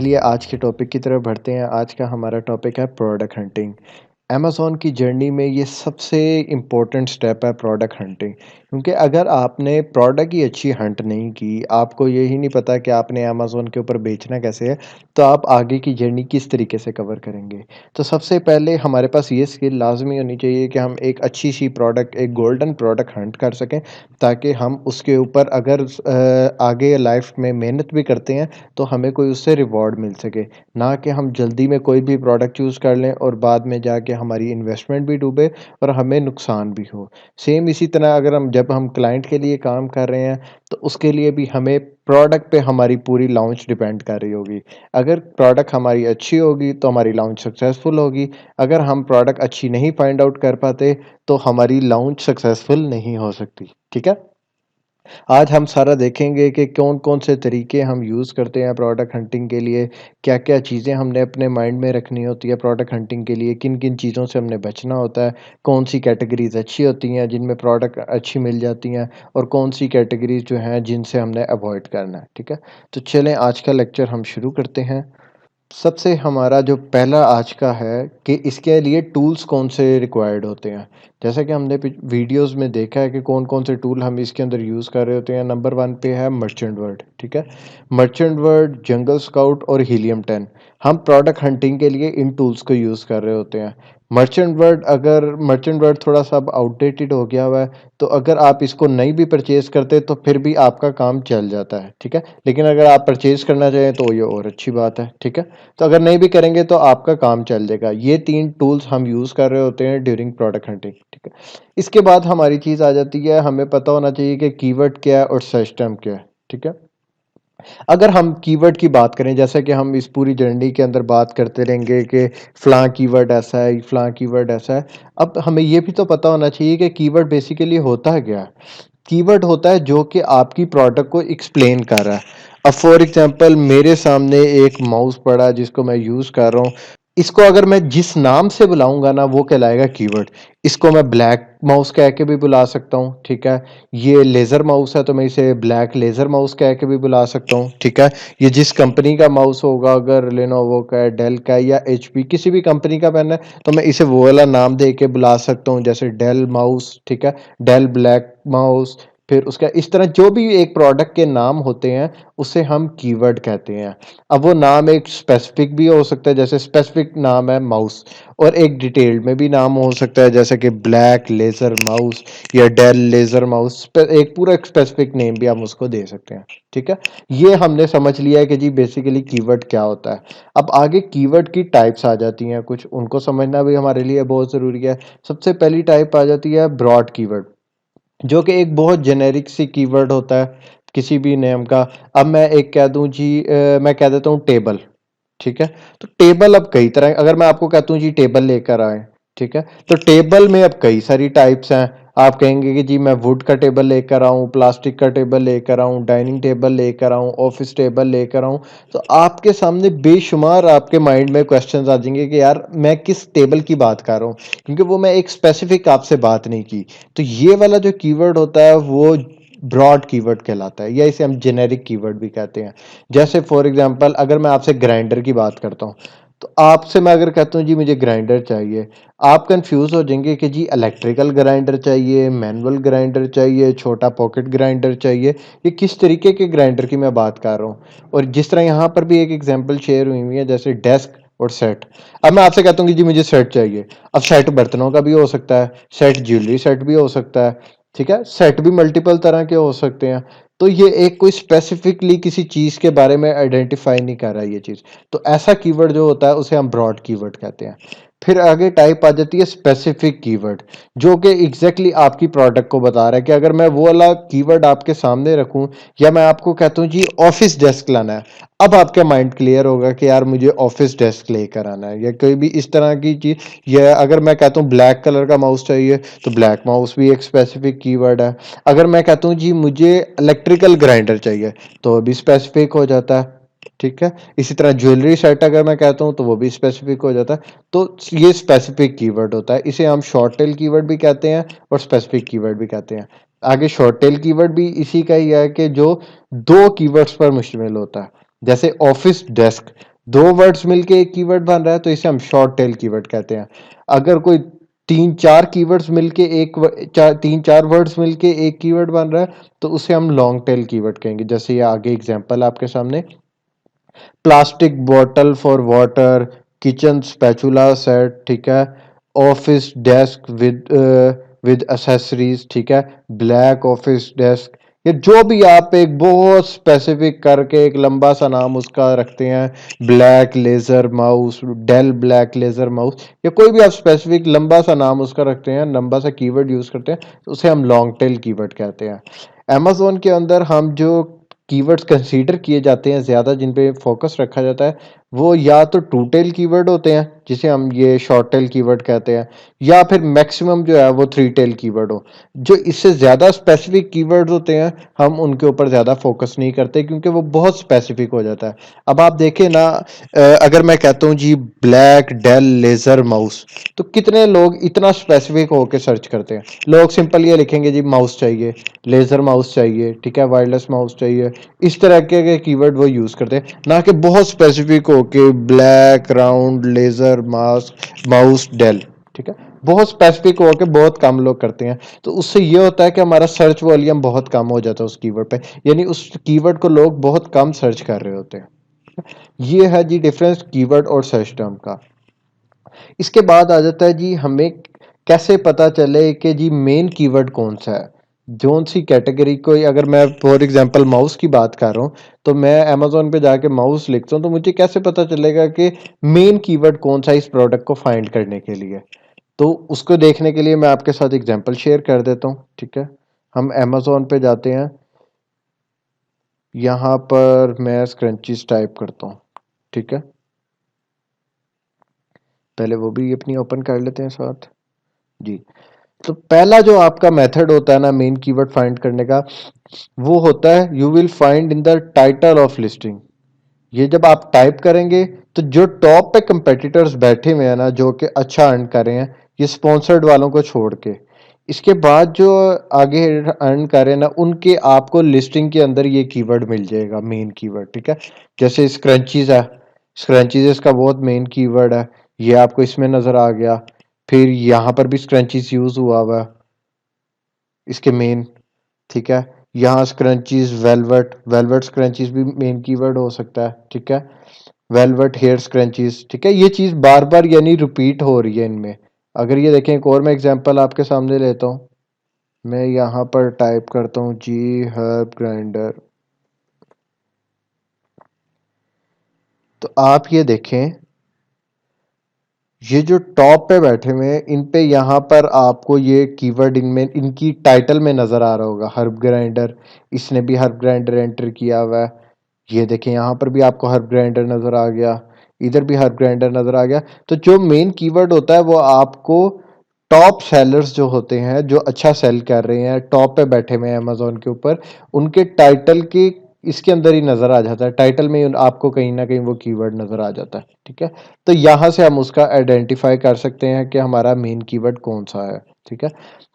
चलिए आज के टॉपिक की तरफ बढ़ते हैं। आज का हमारा टॉपिक है प्रोडक्ट हंटिंग। अमेज़न की जर्नी में ये सबसे इम्पोर्टेंट स्टेप है प्रोडक्ट हंटिंग, क्योंकि अगर आपने प्रोडक्ट ही अच्छी हंट नहीं की, आपको यही नहीं पता कि आपने अमेज़न के ऊपर बेचना कैसे है, तो आप आगे की जर्नी किस तरीके से कवर करेंगे। तो सबसे पहले हमारे पास ये स्किल लाज़मी होनी चाहिए कि हम एक अच्छी-सी प्रोडक्ट, एक गोल्डन प्रोडक्ट हंट कर सकें, ताकि हम उसके ऊपर अगर आगे लाइफ़ में मेहनत भी करते हैं, तो हमें कोई उससे रिवॉर्ड मिल सके। ना कि हम जल्दी में कोई भी प्रोडक्ट चूज़ कर लें और बाद में जाके हमारी इन्वेस्टमेंट भी डूबे और हमें नुकसान भी हो। सेम इसी तरह अगर हम क्लाइंट के लिए काम कर रहे हैं, तो उसके लिए भी हमें प्रोडक्ट पे हमारी पूरी लॉन्च डिपेंड कर रही होगी। अगर प्रोडक्ट हमारी अच्छी होगी, तो हमारी लॉन्च सक्सेसफुल होगी। अगर हम प्रोडक्ट अच्छी नहीं फाइंड आउट कर पाते, तो हमारी लॉन्च सक्सेसफुल नहीं हो सकती। ठीक है? आज हम सारा देखेंगे कि कौन-कौन से तरीके हम यूज़ करते हैं प्रोडक्ट हंटिंग के लिए, क्या-क्या चीज़ें हमने अपने माइंड में रखनी होती है प्रोडक्ट हंटिंग के लिए, किन-किन चीज़ों से हमने बचना होता है, कौन-सी कैटेगरीज़ अच्छी होती हैं जिनमें प्रोडक्ट अच्छी मिल जाती हैं और कौन-सी कैटेगरीज़ जो हैं जिनसे हमने अवॉइड करना है, ठीक है? तो चलें आज का लेक्चर हम शुरू करते हैं। सबसे हमारा जो पहला आज का है कि इसके लिए टूल्स कौन से रिक्वायर्ड होते हैं। जैसा कि हमने वीडियोस में देखा है कि कौन-कौन से टूल हम इसके अंदर यूज़ कर रहे होते हैं। नंबर 1 पे है मर्चेंट वर्ड, ठीक है? मर्चेंट वर्ड, जंगल स्काउट और हीलियम 10 हम प्रोडक्ट हंटिंग के लिए इन टूल्स को यूज़ कर रहे होते हैं। मर्चेंट वर्ड थोड़ा-सा अब आउटडेटेड हो गया हुआ है, तो अगर आप इसको नहीं भी परचेज़ करते तो फिर भी आपका काम चल जाता है, ठीक है? लेकिन अगर आप परचेज़ करना चाहें तो ये और अच्छी बात है, ठीक है? तो अगर नहीं भी करेंगे तो आपका काम चल जाएगा। ये 3 टूल्स हम यूज़ कर रहे होते हैं ड्यूरिंग प्रोडक्ट हंटिंग, ठीक है। इसके बाद हमारी चीज़ आ जाती है, हमें पता होना चाहिए कि कीवर्ड क्या है और सर्च टर्म क्या है, ठीक है। अगर हम कीवर्ड की बात करें, जैसे कि हम इस पूरी जर्नी के अंदर बात करते रहेंगे कि फ़लाँ कीवर्ड ऐसा है, फ़लाँ कीवर्ड ऐसा है। अब हमें ये भी तो पता होना चाहिए कि कीवर्ड बेसिकली होता क्या है? कीवर्ड होता है जो कि आपकी प्रोडक्ट को एक्सप्लेन कर रहा है। अब फॉर एग्ज़ाम्पल मेरे सामने एक माउस पड़ा है जिसको मैं यूज़ कर रहा हूँ। इसको अगर मैं जिस नाम से बुलाऊँगा ना वो कहलाएगा कीवर्ड। इसको मैं ब्लैक माउस कह के भी बुला सकता हूँ, ठीक है? ये लेज़र माउस है तो मैं इसे ब्लैक लेज़र माउस कह के भी बुला सकता हूँ, ठीक है? ये जिस कंपनी का माउस होगा, अगर लेनोवो का है, डेल का है या एचपी किसी भी कंपनी का पेन है, तो मैं इसे वो वाला नाम दे के बुला सकता हूँ, जैसे डेल माउस, ठीक है? डेल ब्लैक माउस, फिर उसका इस तरह जो भी एक प्रोडक्ट के नाम होते हैं, उसे हम कीवर्ड कहते हैं। अब वो नाम एक स्पेसिफिक भी हो सकता है, जैसे स्पेसिफिक नाम है माउस, और एक डिटेल्ड में भी नाम हो सकता है, जैसे कि ब्लैक लेज़र माउस या डेल लेज़र माउस। एक पूरा एक स्पेसिफिक नेम भी हम उसको दे सकते हैं, ठीक है? ये हमने समझ लिया है कि जी बेसिकली कीवर्ड क्या होता है। अब आगे कीवर्ड की टाइप्स आ जाती हैं कुछ, उनको समझना भी हमारे लिए बहुत ज़रूरी है। सबसे पहली टाइप आ जाती है ब्रॉड कीवर्ड, जो कि एक बहुत जेनेरिक सी कीवर्ड होता है किसी भी नेम का। अब मैं एक कह दूं जी, मैं कह देता हूँ टेबल, ठीक है? तो टेबल अब कई तरह, अगर मैं आपको कहता हूँ जी टेबल लेकर आए, ठीक है? तो टेबल में अब कई सारी टाइप्स हैं। आप कहेंगे कि जी मैं वुड का टेबल लेकर आऊँ, प्लास्टिक का टेबल लेकर आऊँ, डाइनिंग टेबल लेकर आऊँ, ऑफिस टेबल लेकर आऊँ। तो आपके सामने बेशुमार आपके माइंड में क्वेश्चंस आ जाएंगे कि यार मैं किस टेबल की बात कर रहा हूँ, क्योंकि वो मैं एक स्पेसिफिक आपसे बात नहीं की। तो ये वाला जो कीवर्ड होता है वो ब्रॉड कीवर्ड कहलाता है, या इसे हम जेनेरिक कीवर्ड भी कहते हैं। जैसे फॉर एग्जांपल अगर मैं आपसे ग्राइंडर की बात करता हूँ, तो आपसे मैं अगर कहता हूँ जी मुझे ग्राइंडर चाहिए, आप कंफ्यूज हो जाएंगे कि जी इलेक्ट्रिकल ग्राइंडर चाहिए, मैनुअल ग्राइंडर चाहिए, छोटा पॉकेट ग्राइंडर चाहिए, ये किस तरीके के ग्राइंडर की मैं बात कर रहा हूँ। और जिस तरह यहाँ पर भी एक एग्जांपल शेयर हुई हुई है, जैसे डेस्क और सेट। अब मैं आपसे कहता हूँ कि जी मुझे सेट चाहिए। अब सेट बर्तनों का भी हो सकता है, सेट ज्वेलरी सेट भी हो सकता है, ठीक है? सेट भी मल्टीपल तरह के हो सकते हैं। तो ये एक कोई स्पेसिफिकली किसी चीज़ के बारे में आइडेंटिफाई नहीं कर रहा है ये चीज़। तो ऐसा कीवर्ड जो होता है उसे हम ब्रॉड कीवर्ड कहते हैं। फिर आगे टाइप आ जाती है स्पेसिफिक कीवर्ड, जो कि एग्जैक्टली आपकी प्रोडक्ट को बता रहा है। कि अगर मैं वो वाला कीवर्ड आपके सामने रखूं, या मैं आपको कहता हूं जी ऑफिस डेस्क लाना है, अब आपका माइंड क्लियर होगा कि यार मुझे ऑफिस डेस्क लेकर आना है, या कोई भी इस तरह की चीज़। या अगर मैं कहता हूँ ब्लैक कलर का माउस चाहिए, तो ब्लैक माउस भी एक स्पेसिफिक कीवर्ड है। अगर मैं कहता हूँ जी मुझे इलेक्ट्रिकल ग्राइंडर चाहिए, तो वो भी स्पेसिफिक हो जाता है, ठीक है? इसी तरह ज्वेलरी सेट अगर मैं कहता हूँ तो वो भी स्पेसिफिक हो जाता है। तो ये स्पेसिफिक कीवर्ड होता है, इसे हम शॉर्ट टेल कीवर्ड भी कहते हैं और स्पेसिफिक कीवर्ड भी कहते हैं। आगे शॉर्ट टेल कीवर्ड भी इसी का ही है कि जो दो कीवर्ड्स पर मुश्तमिल होता है। जैसे ऑफिस डेस्क, दो वर्ड्स मिलके एक कीवर्ड बन रहा है तो इसे हम शॉर्ट टेल कीवर्ड कहते हैं। अगर कोई तीन चार कीवर्ड्स मिलके तीन चार वर्ड्स मिलके एक कीवर्ड बन रहा है तो उसे हम लॉन्ग टेल कीवर्ड कहेंगे। जैसे ये आगे एग्जांपल आपके सामने, plastic bottle for water, kitchen spatula set, ठीक है, ऑफिस डेस्क विद एसेसरीज, ठीक है, ब्लैक ऑफिस डेस्क। ये जो भी आप एक बहुत स्पेसिफिक करके एक लंबा सा नाम उसका रखते हैं, black laser mouse, Dell black laser mouse, या कोई भी आप स्पेसिफिक लंबा सा नाम उसका रखते हैं, लंबा सा कीवर्ड यूज करते हैं, तो उसे हम लॉन्ग टेल कीवर्ड कहते हैं। अमेजोन के अंदर हम जो कीवर्ड्स कंसीडर किए जाते हैं ज़्यादा, जिन पे फोकस रखा जाता है, वो या तो टू टेल कीवर्ड होते हैं जिसे हम ये शॉर्ट टेल कीवर्ड कहते हैं, या फिर मैक्सिमम जो है वो थ्री टेल कीवर्ड हो। जो इससे ज़्यादा स्पेसिफिक कीवर्ड होते हैं हम उनके ऊपर ज़्यादा फोकस नहीं करते क्योंकि वो बहुत स्पेसिफिक हो जाता है। अब आप देखें ना, अगर मैं कहता हूँ जी ब्लैक डेल लेज़र माउस, तो कितने लोग इतना स्पेसिफिक होकर सर्च करते हैं। लोग सिंपल ये लिखेंगे जी माउस चाहिए, लेज़र माउस चाहिए, ठीक है, वायरलेस माउस चाहिए, इस तरह के कीवर्ड वो यूज़ करते हैं, ना कि बहुत स्पेसिफिक हो के black round laser mouse Dell, ठीक है। बहुत स्पेसिफिक हो के बहुत कम लोग करते हैं, तो उससे ये होता है कि हमारा सर्च वॉल्यूम बहुत कम हो जाता है उस कीवर्ड पे, यानी उस कीवर्ड को लोग बहुत कम सर्च कर रहे होते हैं। ये है जी डिफरेंस कीवर्ड और सर्च टर्म का। इसके बाद आ जाता है जी हमें कैसे पता चले कि जी मेन कीवर्ड कौन सा है। जोन सी कैटेगरी को, अगर मैं फॉर एग्जांपल माउस की बात कर रहा हूँ, तो मैं अमेजोन पे जाके माउस लिखता हूँ, तो मुझे कैसे पता चलेगा कि मेन कीवर्ड कौन सा है इस प्रोडक्ट को फाइंड करने के लिए। तो उसको देखने के लिए मैं आपके साथ एग्जांपल शेयर कर देता हूँ, ठीक है। हम अमेजोन पे जाते हैं, यहाँ पर मैं स्क्रंचीज टाइप करता हूँ, ठीक है। पहले वो भी अपनी ओपन कर लेते हैं साथ जी। तो पहला जो आपका मेथड होता है ना मेन कीवर्ड फाइंड करने का, वो होता है you will find in the title of listing. ये जब आप टाइप करेंगे तो जो टॉप पे कंपेटिटर्स बैठे हुए हैं ना, जो कि अच्छा अर्न कर रहे हैं, ये स्पॉन्सर्ड वालों को छोड़ के, इसके बाद जो आगे अर्न कर रहे हैं ना, उनके आपको लिस्टिंग के अंदर ये कीवर्ड मिल जाएगा, मेन कीवर्ड, ठीक है। जैसे स्क्रंचीज है, स्क्रंचीज इसका बहुत मेन कीवर्ड है, ये आपको इसमें नजर आ गया। फिर यहाँ पर भी स्क्रंचीज यूज हुआ हुआ है इसके मेन, ठीक है। यहाँ स्क्रंचीज वेलवेट, वेलवेट स्क्रंचीज भी मेन कीवर्ड हो सकता है, ठीक है। वेलवेट हेयर स्क्रंचीज, ठीक है। ये चीज बार बार यानी रिपीट हो रही है इनमें। अगर ये देखें, एक और मैं एग्जांपल आपके सामने लेता हूँ, मैं यहाँ पर टाइप करता हूँ जी हर्ब ग्राइंडर, तो आप ये देखें, ये जो टॉप पे बैठे हुए हैं इन पे यहाँ पर आपको ये कीवर्ड इनमें इनकी टाइटल में नजर आ रहा होगा, हर्ब ग्राइंडर। इसने भी हर्ब ग्राइंडर एंटर किया हुआ है। ये देखें, यहाँ पर भी आपको हर्ब ग्राइंडर नजर आ गया, इधर भी हर्ब ग्राइंडर नजर आ गया। तो जो मेन कीवर्ड होता है वो आपको टॉप सेलर्स जो होते हैं, जो अच्छा सेल कर रहे हैं, टॉप पे बैठे हुए हैं अमेजोन के ऊपर, उनके टाइटल के इसके अंदर ही नजर आ जाता है, टाइटल में आपको कहीं ना कहीं वो कीवर्ड नजर आ जाता है, ठीक है। तो यहाँ से हम उसका आइडेंटिफाई कर सकते हैं कि हमारा मेन कीवर्ड कौन सा है, ठीक है।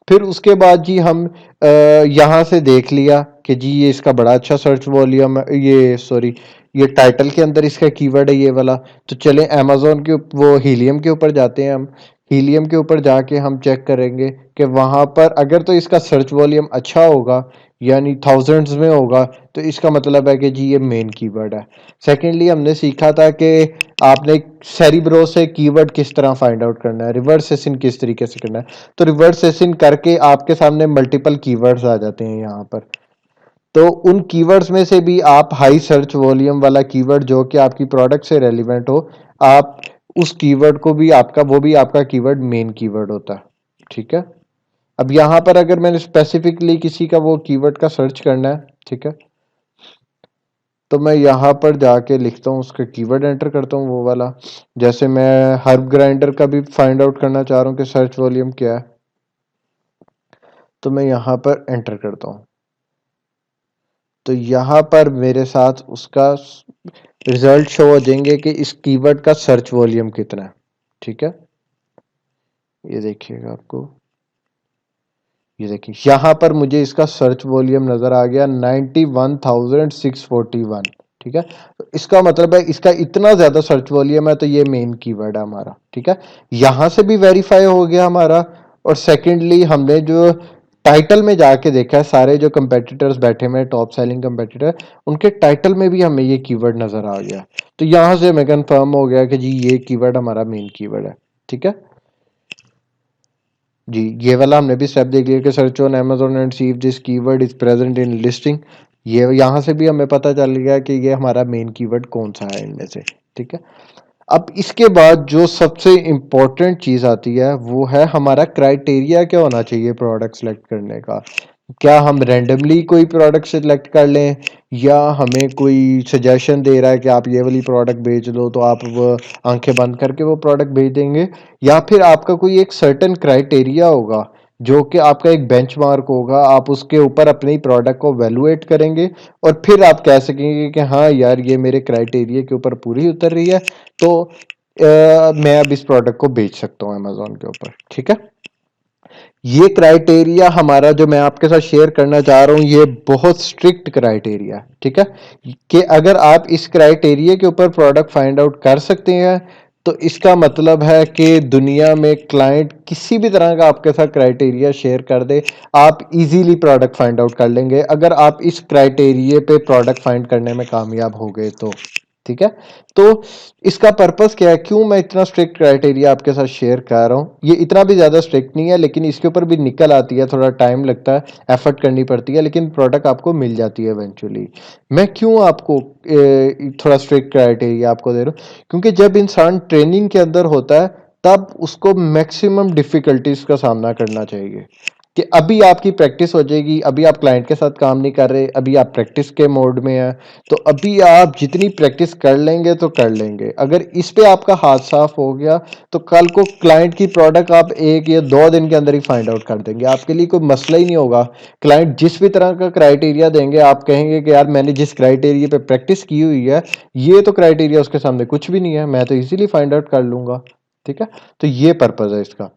फिर उसके बाद जी हम यहाँ से देख लिया कि जी ये इसका बड़ा अच्छा सर्च वॉल्यूम है, ये सॉरी, ये टाइटल के अंदर इसका कीवर्ड है ये वाला। तो चलें अमेजोन के वो हीलियम के ऊपर जाते हैं हम। हीलियम के ऊपर जाके हम चेक करेंगे कि वहां पर अगर तो इसका सर्च वॉल्यूम अच्छा होगा, यानी थाउजेंड्स में होगा, तो इसका मतलब है कि जी ये मेन कीवर्ड है। सेकेंडली हमने सीखा था कि आपने सेरिब्रो से कीवर्ड किस तरह फाइंड आउट करना है, रिवर्स सेसिन किस तरीके से करना है। तो रिवर्स सेसिन करके आपके सामने मल्टीपल कीवर्ड्स आ जाते हैं यहाँ पर। तो उन कीवर्ड्स में से भी आप हाई सर्च वॉल्यूम वाला कीवर्ड जो कि आपकी प्रोडक्ट से रेलिवेंट हो, आप उस कीवर्ड को भी आपका, वो भी आपका कीवर्ड मेन कीवर्ड होता है, ठीक है। अब यहाँ पर अगर मैंने स्पेसिफिकली किसी का वो कीवर्ड का सर्च करना है, ठीक है, तो मैं यहाँ पर जाके लिखता हूँ, उसका कीवर्ड एंटर करता हूँ वो वाला। जैसे मैं हर्ब ग्राइंडर का भी फाइंड आउट करना चाह रहा हूँ कि सर्च वॉल्यूम क्या है, तो मैं यहाँ पर एंटर करता हूँ। तो यहाँ पर मेरे साथ उसका रिजल्ट शो हो जाएंगे कि इस कीवर्ड का सर्च वॉल्यूम कितना है, ठीक है। ये देखिएगा आपको, ये देखिए यहाँ पर मुझे इसका सर्च वॉल्यूम नजर आ गया 91,641, ठीक है? तो इसका मतलब है इसका इतना ज़्यादा सर्च वॉल्यूम है, तो ये मेन कीवर्ड है हमारा, ठीक है? यहाँ से भी वेरीफाई हो गया हमारा। और सेकेंडली हमने जो टाइटल में जाके देखा है, सारे जो कंपेटिटर्स बैठे हुए हैं टॉप सेलिंग कंपेटिटर, उनके टाइटल में भी हमें ये कीवर्ड नज़र आ गया। तो यहाँ से हमें कंफर्म हो गया कि जी ये कीवर्ड हमारा मेन कीवर्ड है, ठीक है? जी, ये वाला हमने भी स्टेप देख लिया कि search on Amazon and see if this keyword is present in listing. ये यहाँ से भी हमें पता चल गया कि ये हमारा मेन कीवर्ड कौन-सा है इनमें से, ठीक है? अब इसके बाद जो सबसे इम्पोर्टेंट चीज़ आती है, वो है हमारा क्राइटेरिया क्या होना चाहिए प्रोडक्ट सेलेक्ट करने का। क्या हम रैंडमली कोई प्रोडक्ट सेलेक्ट कर लें, या हमें कोई सजेशन दे रहा है कि आप ये वाली प्रोडक्ट बेच दो, तो आप वो आंखें बंद करके वो प्रोडक्ट बेच देंगे, या फिर आपका कोई एक सर्टेन क्राइटेरिया होगा जो कि आपका एक बेंचमार्क होगा, आप उसके ऊपर अपनी प्रोडक्ट को वैल्यूएट करेंगे और फिर आप कह सकेंगे कि हाँ यार ये मेरे क्राइटेरिया के ऊपर पूरी उतर रही है, तो मैं अब इस प्रोडक्ट को बेच सकता हूँ अमेजोन के ऊपर, ठीक है? ये क्राइटेरिया हमारा जो मैं आपके साथ शेयर करना चाह रहा हूँ, ये बहुत स्ट्रिक्ट क्राइटेरिया है, ठीक है? कि अगर आप इस क्राइटेरिया के ऊपर प्रोडक्ट फाइंड आउट कर सकते हैं, तो इसका मतलब है कि दुनिया में क्लाइंट किसी भी तरह का आपके साथ क्राइटेरिया शेयर कर दे, आप इजीली प्रोडक्ट फाइंड आउट कर लेंगे अगर आप इस क्राइटेरिया पे प्रोडक्ट फाइंड करने में कामयाब हो गए तो, ठीक है? तो इसका पर्पस क्या है, क्यों मैं इतना स्ट्रिक्ट क्राइटेरिया आपके साथ शेयर कर रहा हूँ? ये इतना भी ज़्यादा स्ट्रिक्ट नहीं है, लेकिन इसके ऊपर भी निकल आती है, थोड़ा टाइम लगता है, एफर्ट करनी पड़ती है, लेकिन प्रोडक्ट आपको मिल जाती है इवेंचुअली। मैं क्यों आपको थोड़ा स्ट्रिक्ट क्राइटेरिया आपको दे रहा हूँ, क्योंकि जब इंसान ट्रेनिंग के अंदर होता है, तब उसको मैक्सिमम डिफिकल्टीज का सामना करना चाहिए। कि अभी आपकी प्रैक्टिस हो जाएगी, अभी आप क्लाइंट के साथ काम नहीं कर रहे, अभी आप प्रैक्टिस के मोड में हैं, तो अभी आप जितनी प्रैक्टिस कर लेंगे तो कर लेंगे। अगर इस पे आपका हाथ साफ हो गया, तो कल को क्लाइंट की प्रोडक्ट आप 1 या 2 दिन के अंदर ही फाइंड आउट कर देंगे, आपके लिए कोई मसला ही नहीं होगा। क्लाइंट जिस भी तरह का क्राइटेरिया देंगे, आप कहेंगे कि यार मैंने जिस क्राइटेरिया पे प्रैक्टिस की हुई है, ये तो क्राइटेरिया उसके सामने कुछ भी नहीं है, मैं तो इजीली फाइंड आउट कर लूंगा, ठीक है? तो ये पर्पज है इसका।